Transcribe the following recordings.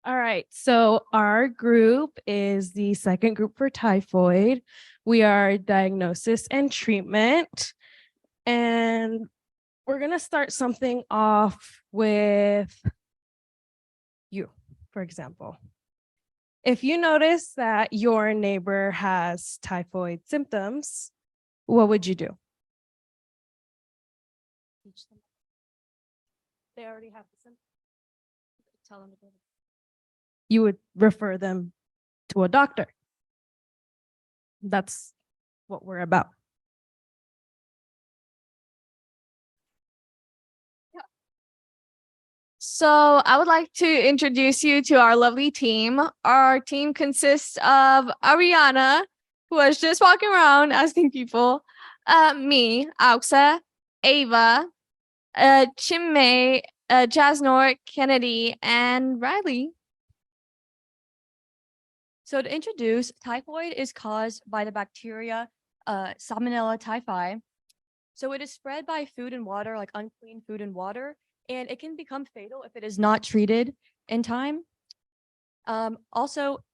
All right, so our group is the second group for typhoid. We are diagnosis and treatment. And we're going to start something off with you, for example. If you notice that your neighbor has typhoid symptoms, what would you do? Teach them. They already have the symptoms. Tell them to go. You would refer them to a doctor. That's what we're about. So I would like to introduce you to our lovely team. Our team consists of Ariana, who was just walking around asking people, me, Auxa, Ava, Chinmay, Jasnor, Kennedy, and Riley. So to introduce, typhoid is caused by the bacteria Salmonella typhi. So it is spread by food and water, like unclean food and water, and it can become fatal if it is not treated in time. Also,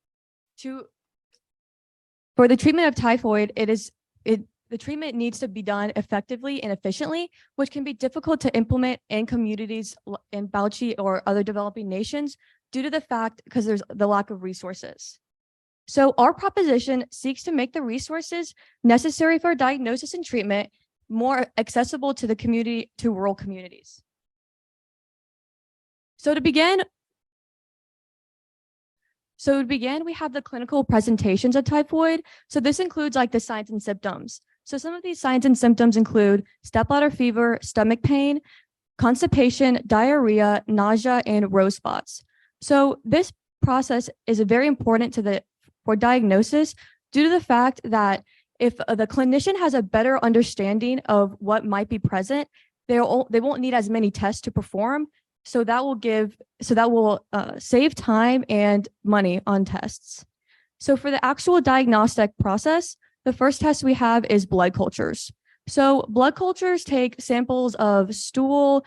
for the treatment of typhoid, the treatment needs to be done effectively and efficiently, which can be difficult to implement in communities in Bauchi or other developing nations due to the fact because there's the lack of resources. So our proposition seeks to make the resources necessary for diagnosis and treatment more accessible to the community, to rural communities. So to begin, we have the clinical presentations of typhoid. So this includes like the signs and symptoms. So some of these signs and symptoms include stepladder fever, stomach pain, constipation, diarrhea, nausea, and rose spots. So this process is very important for diagnosis due to the fact that if the clinician has a better understanding of what might be present, they won't need as many tests to perform. So that will save time and money on tests. So for the actual diagnostic process, the first test we have is blood cultures. So blood cultures take samples of stool,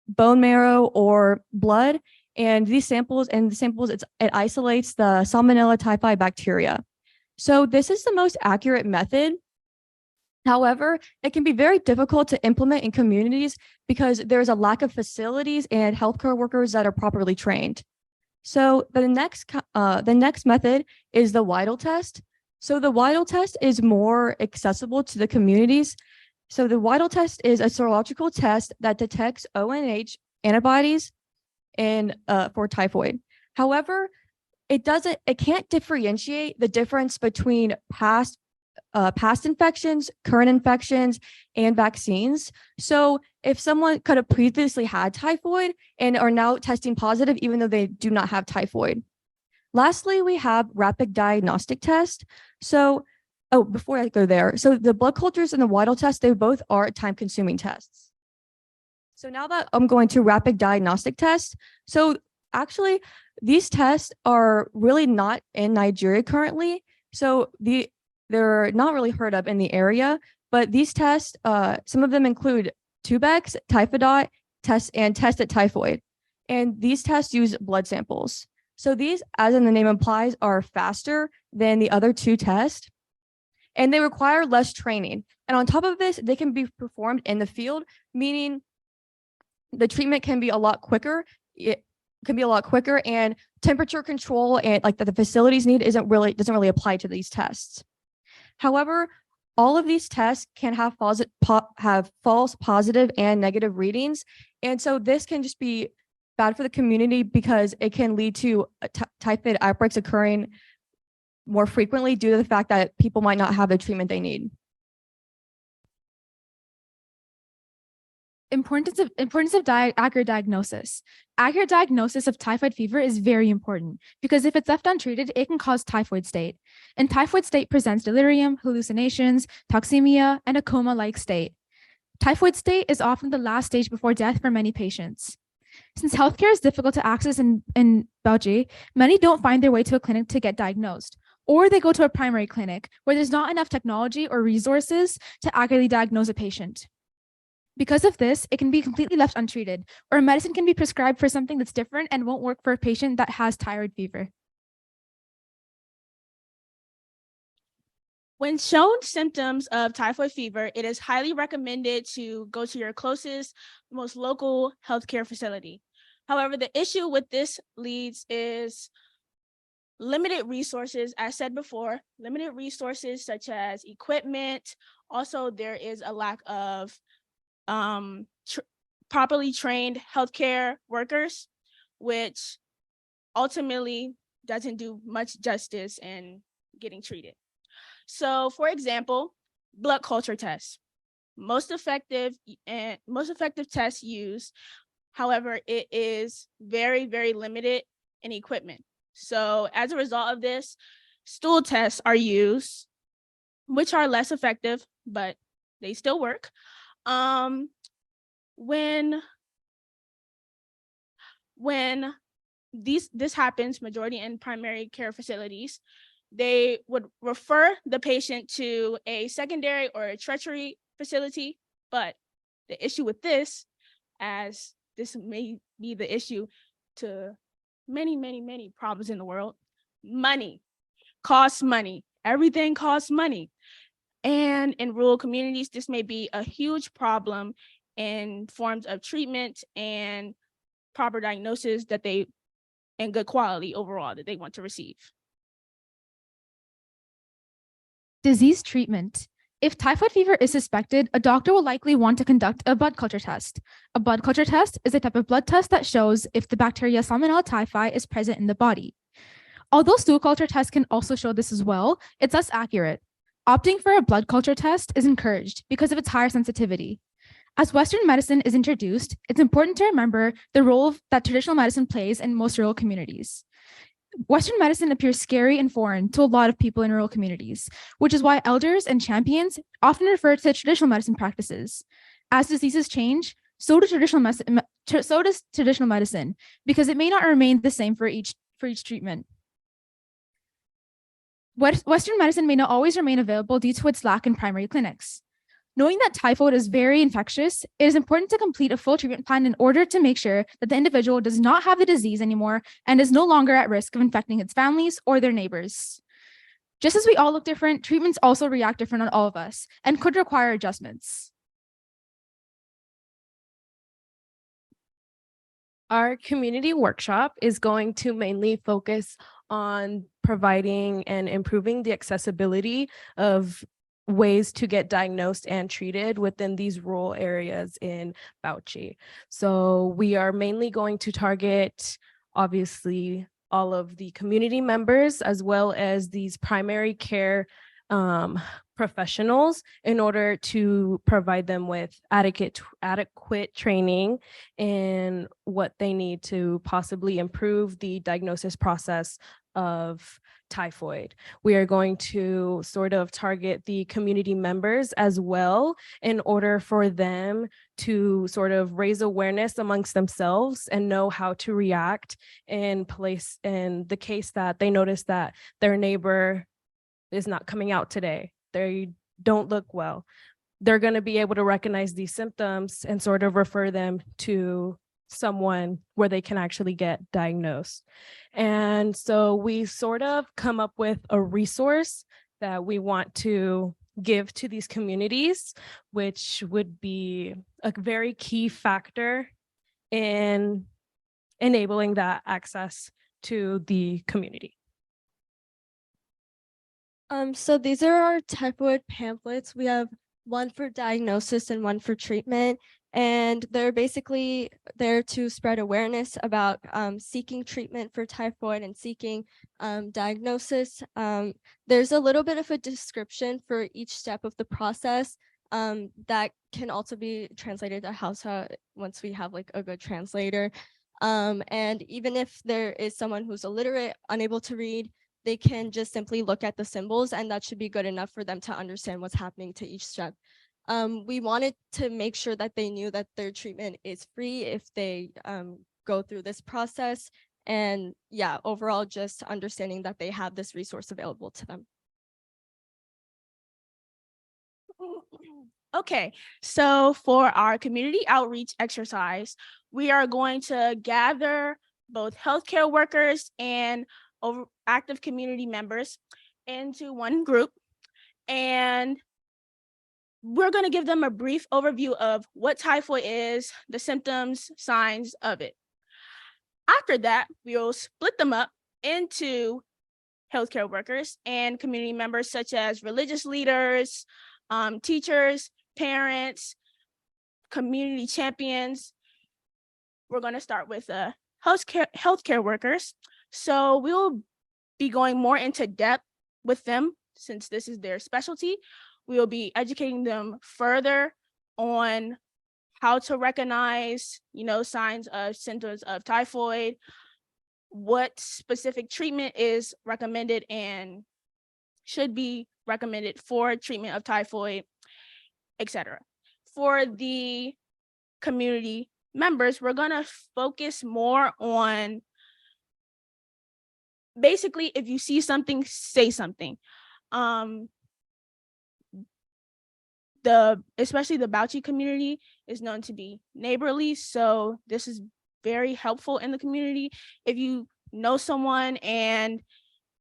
bone marrow, or blood, and it isolates the Salmonella typhi bacteria. So this is the most accurate method. However, it can be very difficult to implement in communities because there's a lack of facilities and healthcare workers that are properly trained. So the next method is the Widal test. So the Widal test is more accessible to the communities. So the Widal test is a serological test that detects ONH antibodies for typhoid. However, it can't differentiate the difference between past infections, current infections, and vaccines. So if someone could have previously had typhoid and are now testing positive, even though they do not have typhoid. Lastly, we have rapid diagnostic test. So, before I go there, so the blood cultures and the Widal test, they both are time-consuming tests. So now that I'm going to rapid diagnostic test. So actually, these tests are really not in Nigeria currently. So they're not really heard of in the area, but these tests, some of them include Tubex, Typhodot tests, and test at typhoid. And these tests use blood samples. So these, as in the name implies, are faster than the other two tests, and they require less training. And on top of this, they can be performed in the field, meaning the treatment can be a lot quicker. It can be a lot quicker, and temperature control and like that the facilities need doesn't really apply to these tests. However, all of these tests can have false positive and negative readings. And so this can just be bad for the community because it can lead to typhoid outbreaks occurring more frequently due to the fact that people might not have the treatment they need. Importance of accurate diagnosis. Accurate diagnosis of typhoid fever is very important because if it's left untreated, it can cause typhoid state. And typhoid state presents delirium, hallucinations, toxemia, and a coma-like state. Typhoid state is often the last stage before death for many patients. Since healthcare is difficult to access in Bauchi, many don't find their way to a clinic to get diagnosed, or they go to a primary clinic where there's not enough technology or resources to accurately diagnose a patient. Because of this, it can be completely left untreated, or a medicine can be prescribed for something that's different and won't work for a patient that has typhoid fever. When shown symptoms of typhoid fever, it is highly recommended to go to your closest, most local healthcare facility. However, the issue with this leads is limited resources, as said before, limited resources such as equipment. Also, there is a lack of properly trained healthcare workers, which ultimately doesn't do much justice in getting treated. So, for example, blood culture tests, most effective tests used. However, it is very, very limited in equipment. So as a result of this, stool tests are used, which are less effective, but they still work. When this happens, majority in primary care facilities, they would refer the patient to a secondary or a tertiary facility. But the issue with this, as this may be the issue to many, many, many problems in the world, money costs money. Everything costs money. And in rural communities, this may be a huge problem in forms of treatment and proper diagnosis and good quality overall that they want to receive. Disease treatment. If typhoid fever is suspected, a doctor will likely want to conduct a blood culture test. A blood culture test is a type of blood test that shows if the bacteria Salmonella typhi is present in the body. Although stool culture tests can also show this as well, it's less accurate. Opting for a blood culture test is encouraged because of its higher sensitivity. As Western medicine is introduced, it's important to remember the role that traditional medicine plays in most rural communities. Western medicine appears scary and foreign to a lot of people in rural communities, which is why elders and champions often refer to traditional medicine practices. As diseases change, so does traditional medicine, because it may not remain the same for each treatment. Western medicine may not always remain available due to its lack in primary clinics. Knowing that typhoid is very infectious, it is important to complete a full treatment plan in order to make sure that the individual does not have the disease anymore and is no longer at risk of infecting its families or their neighbors. Just as we all look different, treatments also react different on all of us and could require adjustments. Our community workshop is going to mainly focus on providing and improving the accessibility of ways to get diagnosed and treated within these rural areas in Bauchi. So we are mainly going to target, obviously, all of the community members as well as these primary care professionals in order to provide them with adequate training in what they need to possibly improve the diagnosis process of typhoid. We are going to sort of target the community members as well in order for them to sort of raise awareness amongst themselves and know how to react in the case that they notice that their neighbor is not coming out today. They don't look well. They're going to be able to recognize these symptoms and sort of refer them to someone where they can actually get diagnosed. And so we sort of come up with a resource that we want to give to these communities, which would be a very key factor in enabling that access to the community. So these are our typhoid pamphlets. We have one for diagnosis and one for treatment. And they're basically there to spread awareness about seeking treatment for typhoid and seeking diagnosis. There's a little bit of a description for each step of the process that can also be translated to Hausa once we have like a good translator. And even if there is someone who's illiterate, unable to read, they can just simply look at the symbols, and that should be good enough for them to understand what's happening to each step. We wanted to make sure that they knew that their treatment is free if they go through this process. And yeah, overall, just understanding that they have this resource available to them. Okay, so for our community outreach exercise, we are going to gather both healthcare workers and active community members into one group, and we're going to give them a brief overview of what typhoid is, the symptoms, signs of it. After that, we'll split them up into healthcare workers and community members such as religious leaders, teachers, parents, community champions. We're going to start with healthcare workers. So we'll be going more into depth with them since this is their specialty. We will be educating them further on how to recognize, signs of symptoms of typhoid, what specific treatment is recommended and should be recommended for treatment of typhoid, etc. For the community members, we're going to focus more on basically, if you see something, say something. Especially the Bauchi community is known to be neighborly, so this is very helpful in the community. If you know someone and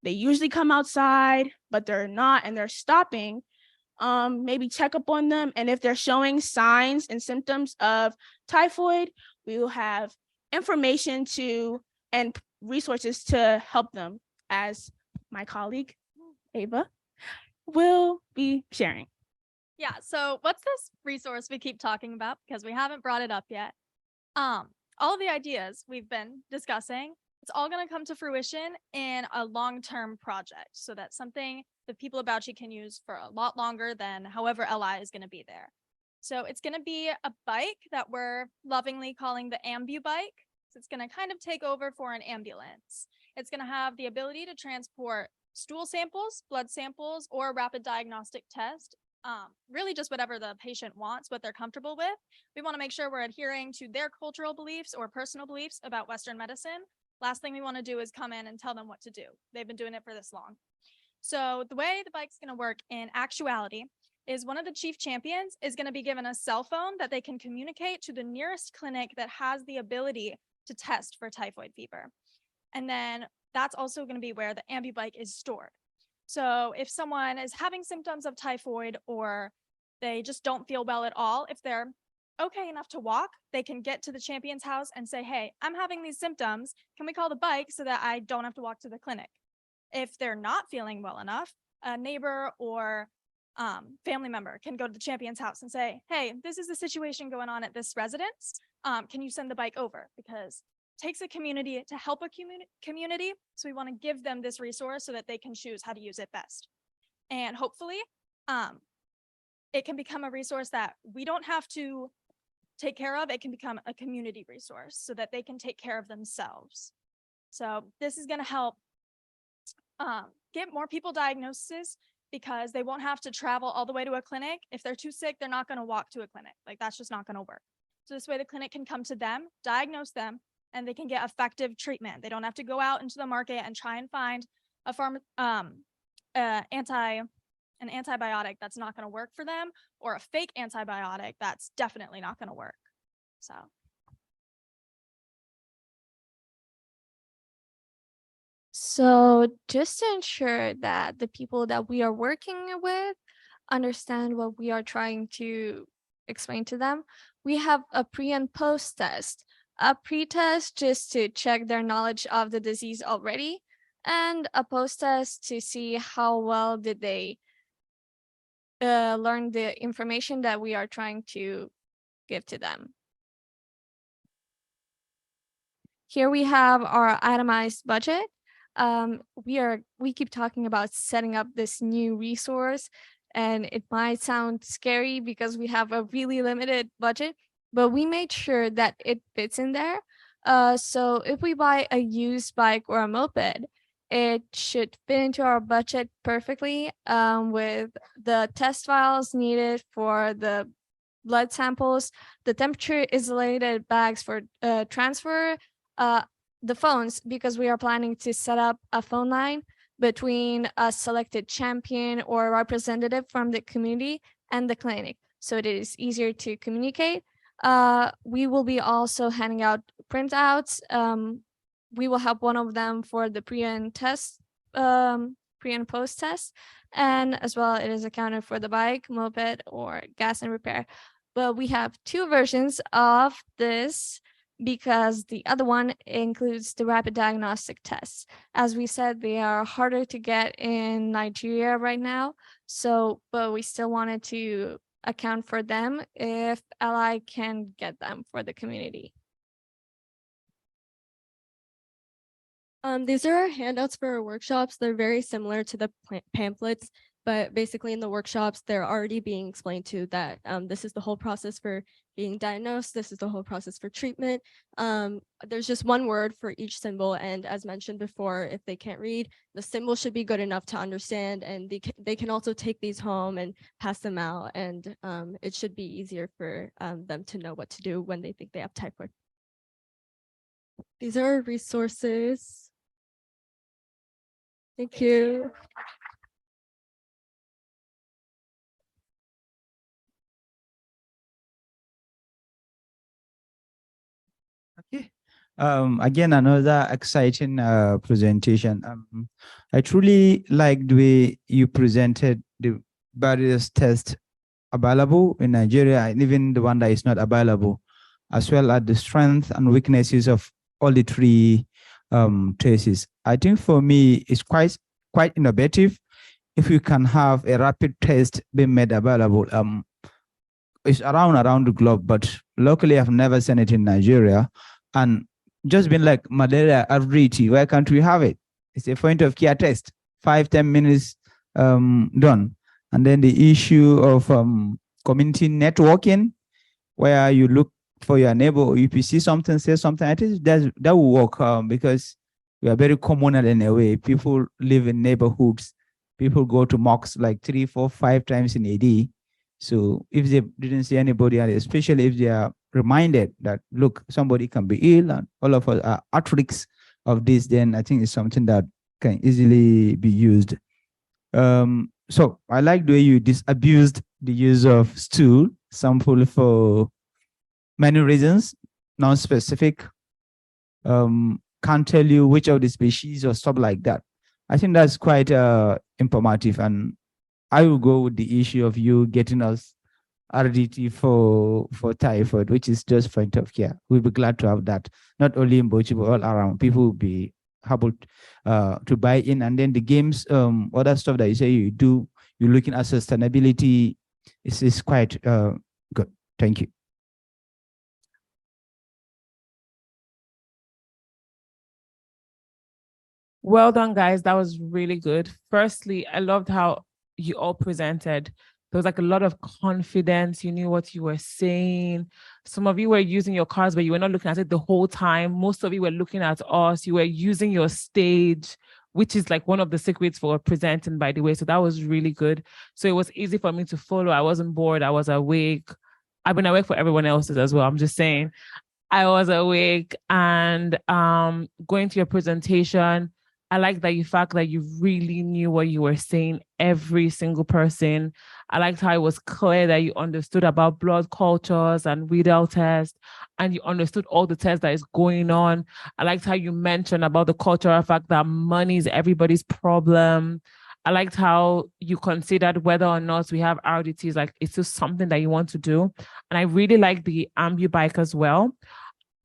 they usually come outside, but they're not and they're stopping, maybe check up on them. And if they're showing signs and symptoms of typhoid, we will have information and resources to help them, as my colleague, Ava, will be sharing. Yeah, so what's this resource we keep talking about? Because we haven't brought it up yet. All of the ideas we've been discussing, it's all going to come to fruition in a long-term project. So that's something that people about you can use for a lot longer than however LI is going to be there. So it's going to be a bike that we're lovingly calling the Ambu bike. So it's going to kind of take over for an ambulance. It's going to have the ability to transport stool samples, blood samples, or a rapid diagnostic test. Really just whatever the patient wants, what they're comfortable with. We want to make sure we're adhering to their cultural beliefs or personal beliefs about Western medicine. Last thing we want to do is come in and tell them what to do. They've been doing it for this long. So the way the bike's going to work in actuality is one of the chief champions is going to be given a cell phone that they can communicate to the nearest clinic that has the ability to test for typhoid fever. And then that's also going to be where the Ambu bike is stored. So if someone is having symptoms of typhoid or they just don't feel well at all, if they're okay enough to walk, they can get to the champion's house and say, hey, I'm having these symptoms. Can we call the bike so that I don't have to walk to the clinic? If they're not feeling well enough, a neighbor or family member can go to the champion's house and say, hey, this is the situation going on at this residence. Can you send the bike over? Because takes a community to help a community. So we want to give them this resource so that they can choose how to use it best. And hopefully it can become a resource that we don't have to take care of. It can become a community resource so that they can take care of themselves. So this is going to help get more people diagnoses because they won't have to travel all the way to a clinic. If they're too sick, they're not going to walk to a clinic. Like that's just not going to work. So this way the clinic can come to them, diagnose them, and they can get effective treatment. They don't have to go out into the market and try and find an antibiotic that's not going to work for them, or a fake antibiotic that's definitely not going to work. So just to ensure that the people that we are working with understand what we are trying to explain to them, we have a pre and post test. A pre-test just to check their knowledge of the disease already, and a post-test to see how well did they learn the information that we are trying to give to them. Here we have our itemized budget. We keep talking about setting up this new resource, and it might sound scary because we have a really limited budget, but we made sure that it fits in there. So if we buy a used bike or a moped, it should fit into our budget perfectly, with the test files needed for the blood samples, the temperature isolated bags for transfer, the phones, because we are planning to set up a phone line between a selected champion or representative from the community and the clinic. so it is easier to communicate. We will be also handing out printouts. We will help one of them for the pre and post test, and as well it is accounted for the bike, moped, or gas and repair. But we have two versions of this because the other one includes the rapid diagnostic tests. As we said, they are harder to get in Nigeria right now. So, but we still wanted to account for them if LI can get them for the community. These are our handouts for our workshops. They're very similar to the pamphlets, but basically in the workshops, they're already being explained to that this is the whole process for being diagnosed. This is the whole process for treatment. There's just one word for each symbol. And as mentioned before, if they can't read, the symbol should be good enough to understand. And they can also take these home and pass them out. And it should be easier for them to know what to do when they think they have typhoid. These are our resources. Thank you. Okay. Again, another exciting presentation. I truly like the way you presented the various tests available in Nigeria and even the one that is not available, as well as the strengths and weaknesses of all the three traces. I think for me, it's quite innovative if you can have a rapid test being made available. It's around the globe, but locally I've never seen it in Nigeria. And just been like malaria RDT, why can't we have it? It's a point of care test, 5-10 minutes done. And then the issue of community networking, where you look for your neighbor, or if you see something, say something, I think that will work because we are very communal in a way. People live in neighborhoods. People go to mosques like 3, 4, 5 times in a day. So if they didn't see anybody, and especially if they are reminded that, look, somebody can be ill and all of us are at risk of this, then I think it's something that can easily be used. So I like the way you disabused the use of stool sample for many reasons, non-specific, can't tell you which of the species or stuff like that. I think that's quite informative, and I will go with the issue of you getting us RDT for typhoid, which is just point of care. We'll be glad to have that, not only in Bochi, but all around. People will be able to buy in. And then the games, other stuff that you say you do, you're looking at sustainability, is quite good. Thank you. Well done, guys. That was really good. Firstly, I loved how you all presented. There was like a lot of confidence. You knew what you were saying. Some of you were using your cards, but you were not looking at it the whole time. Most of you were looking at us. You were using your stage, which is like one of the secrets for presenting, by the way. So that was really good. So it was easy for me to follow. I wasn't bored. I was awake. I've been awake for everyone else's as well. I'm just saying. I was awake, and going to your presentation, I like that fact that you really knew what you were saying, every single person. I liked how it was clear that you understood about blood cultures and Riedel test, and you understood all the tests that is going on. I liked how you mentioned about the cultural fact that money is everybody's problem. I liked how you considered whether or not we have RDTs, like it's just something that you want to do. And I really like the ambu bike as well.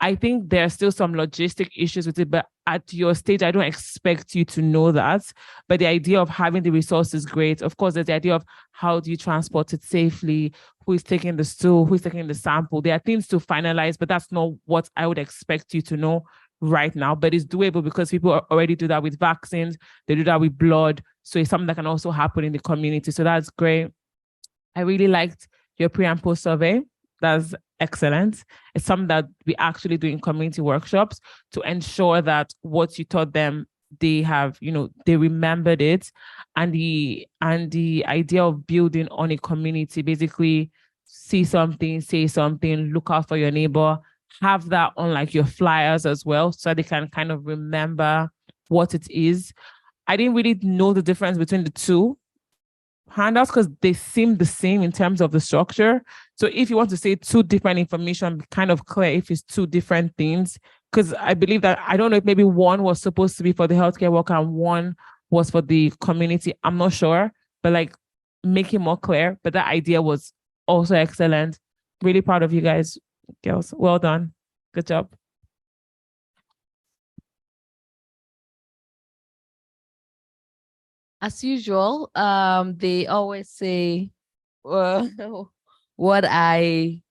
I think there are still some logistic issues with it, but at your stage, I don't expect you to know that. But the idea of having the resource is great. Of course, there's the idea of how do you transport it safely, who is taking the stool, who is taking the sample. There are things to finalize, but that's not what I would expect you to know right now. But it's doable because people already do that with vaccines. They do that with blood. So it's something that can also happen in the community. So that's great. I really liked your pre and post survey. That's excellent. It's something that we actually do in community workshops to ensure that what you taught them, they have, they remembered it. And the idea of building on a community, basically see something, say something, look out for your neighbor, have that on like your flyers as well, so they can kind of remember what it is. I didn't really know the difference between the two. handouts because they seem the same in terms of the structure. So if you want to say two different information, be kind of clear if it's two different things. Because I believe that, I don't know if maybe one was supposed to be for the healthcare worker and one was for the community. I'm not sure, but like make it more clear. But that idea was also excellent. Really proud of you guys, girls. Well done. Good job. As usual, they always say what I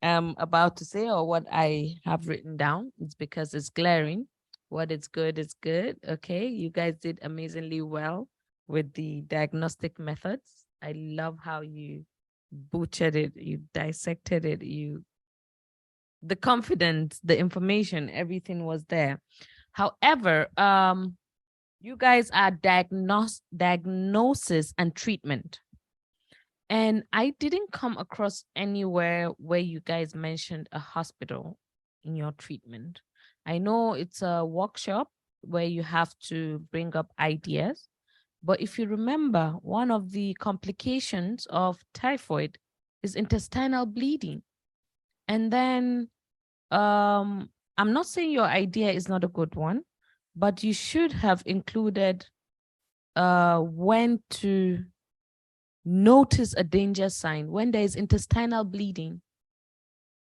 am about to say or what I have written down. It's because it's glaring. What is good is good. Okay, you guys did amazingly well with the diagnostic methods. I love how you butchered it, you dissected it, the confidence, the information, everything was there. However, you guys are diagnosis and treatment. And I didn't come across anywhere where you guys mentioned a hospital in your treatment. I know it's a workshop where you have to bring up ideas, but if you remember, one of the complications of typhoid is intestinal bleeding. And then I'm not saying your idea is not a good one, but you should have included when to notice a danger sign when there is intestinal bleeding.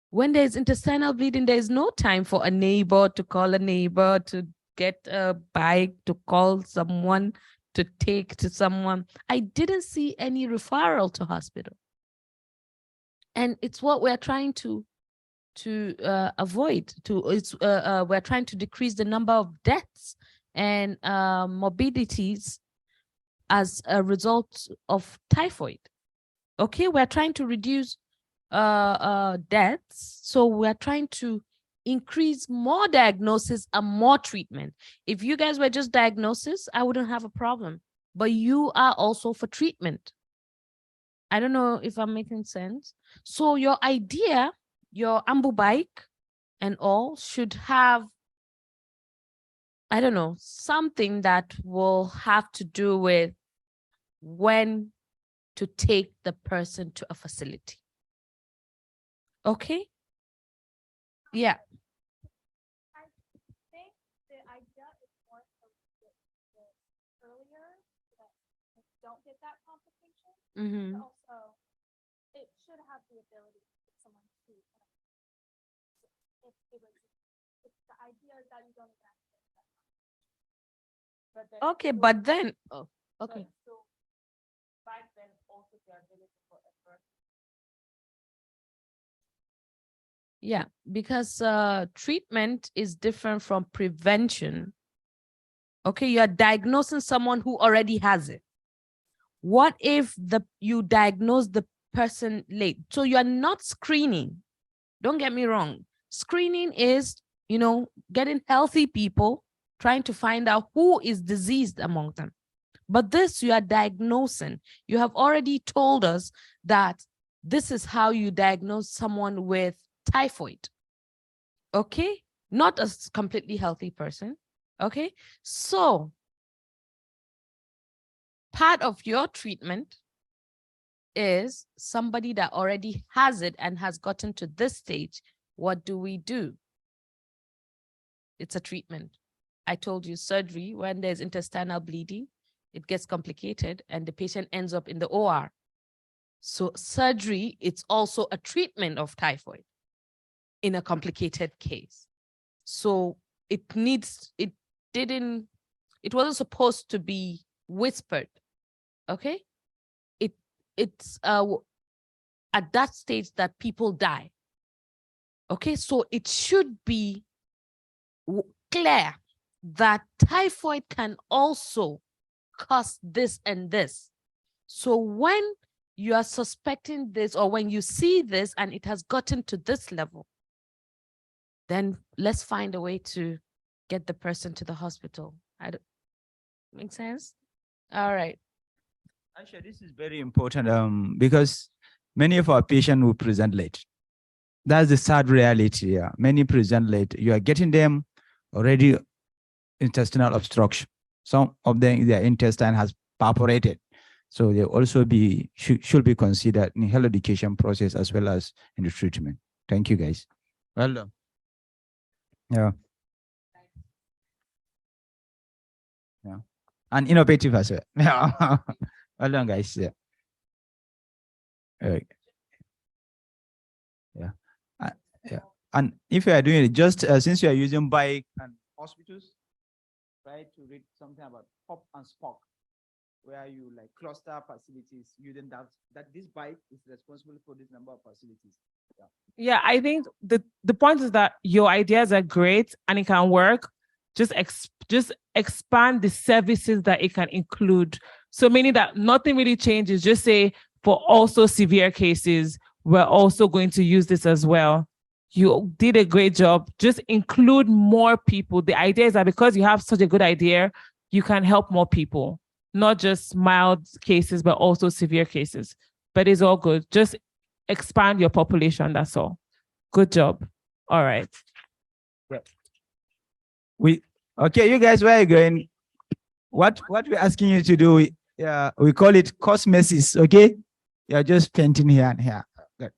When there is intestinal bleeding, there is no time for a neighbor to call a neighbor, to get a bike, to call someone, to take to someone. I didn't see any referral to hospital. And it's what we're trying to avoid. We're trying to decrease the number of deaths and morbidities as a result of typhoid. Okay, we're trying to reduce deaths, so we're trying to increase more diagnosis and more treatment. If you guys were just diagnosis, I wouldn't have a problem, but you are also for treatment. I don't know if I'm making sense. So your idea, your ambu bike and all should have, I don't know, something that will have to do with when to take the person to a facility. Okay? Yeah. I think the idea is more so earlier so that I don't get that complication. Mm-hmm. But also, it should have the ability for someone to if the idea is that you don't even have to get that complication. Okay, but then, oh, okay. So back then also the ability for effort. Yeah, because treatment is different from prevention. Okay, you are diagnosing someone who already has it. What if you diagnose the person late? So you are not screening. Don't get me wrong. Screening is, getting healthy people, trying to find out who is diseased among them. But this, you are diagnosing. You have already told us that this is how you diagnose someone with typhoid. Okay? Not a completely healthy person. Okay? So, part of your treatment is somebody that already has it and has gotten to this stage. What do we do? It's a treatment. I told you surgery, when there's intestinal bleeding, it gets complicated and the patient ends up in the OR. So surgery, it's also a treatment of typhoid in a complicated case. So it wasn't supposed to be whispered. Okay? It's at that stage that people die. Okay, so it should be clear that typhoid can also cause this and this. So when you are suspecting this or when you see this and it has gotten to this level, then let's find a way to get the person to the hospital. Make sense? All right. Actually, this is very important because many of our patients will present late. That's the sad reality. Yeah. Many present late. You are getting them already intestinal obstruction. Some of them, their intestine has perforated. So they also should be considered in health education process as well as in the treatment. Thank you, guys. Well done. Yeah. Yeah. And innovative as well. Yeah. Well done, guys. Yeah. Okay. Yeah. Yeah. And if you are doing it, just since you are using bike and hospitals, try to read something about hop and spoke, where you like cluster facilities using that this bike is responsible for this number of facilities. Yeah. Yeah, I think the point is that your ideas are great and it can work. Just expand the services that it can include. So meaning that nothing really changes. Just say for also severe cases, we're also going to use this as well. You did a great job. Just include more people. The idea is that because you have such a good idea, you can help more people, not just mild cases, but also severe cases. But it's all good. Just expand your population. That's all. Good job. All right. Okay, you guys, where are you going? What we're asking you to do, we call it cosmesis. Okay, you're just painting here and here. Good.